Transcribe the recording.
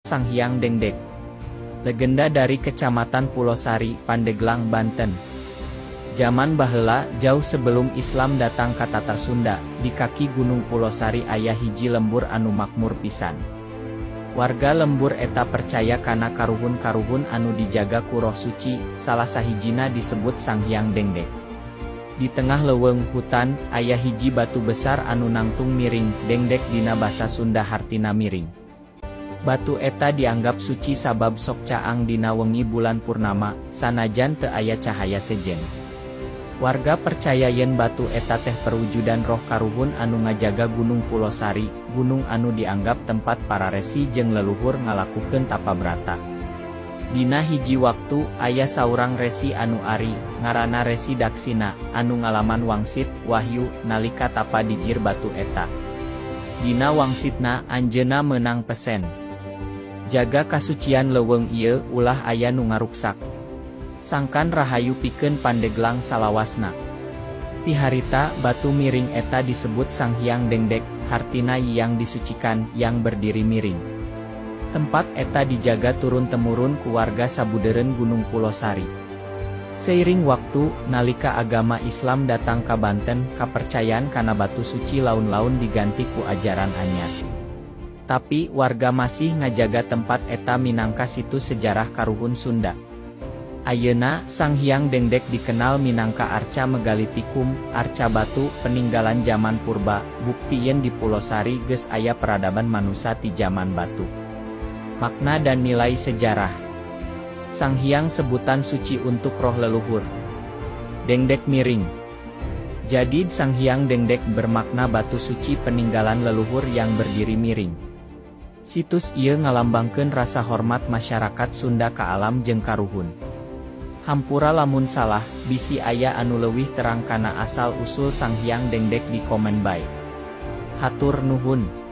Sanghyang Dengdek. Legenda dari Kecamatan Pulosari, Pandeglang, Banten. Zaman baheula, jauh sebelum Islam datang ka Tata Sunda, di kaki Gunung Pulosari aya hiji lembur anu makmur pisan. Warga lembur eta percaya kana karuhun-karuhun anu dijaga ku roh suci, salah sahijina disebut Sanghyang Dengdek. Di tengah leuweung hutan, aya hiji batu besar anu nangtung miring, dengdek dina basa Sunda hartina miring. Batu eta dianggap suci sabab sok caang dina wengi bulan purnama, sanajan teu aya cahaya sejen. Warga percaya yen batu eta teh perwujudan roh karuhun anu ngajaga Gunung Pulosari, gunung anu dianggap tempat para resi jeung leluhur ngalakukeun tapa brata. Dina hiji waktu, aya saurang resi anu ari, ngaranna Resi Daksina, anu ngalaman wangsit, wahyu, nalika tapa di gir batu eta. Dina wangsitna, anjeunna meunang pesen. Jaga kasucian leuweung ieu, ulah aya nu ngaruksak. Sangkan rahayu pikeun Pandeglang salawasna. Ti harita, batu miring eta disebut Sanghyang Dengdek, hartina yang disucikan, yang berdiri miring. Tempat eta dijaga turun-temurun ku warga sabudeureun Gunung Pulosari. Seiring waktu, nalika agama Islam datang ka Banten, kapercayaan kana batu suci laun-laun diganti ku ajaran anyar. Tapi, warga masih ngajaga tempat eta minangka situs sejarah karuhun Sunda. Ayeuna, Sanghyang Dengdek dikenal minangka arca megalitikum, arca batu, peninggalan zaman purba, bukti yen di Pulosari geus aya peradaban manusia ti zaman batu. Makna dan nilai sejarah. Sanghyang sebutan suci untuk roh leluhur. Dengdek miring. Jadi Sanghyang Dengdek bermakna batu suci peninggalan leluhur yang berdiri miring. Situs ieu ngalambangkeun rasa hormat masyarakat Sunda ka alam jeung karuhun. Hampura lamun salah, bisi aya anu leuwih terang kana asal-usul Sanghyang Dengdek di komen bae. Hatur nuhun.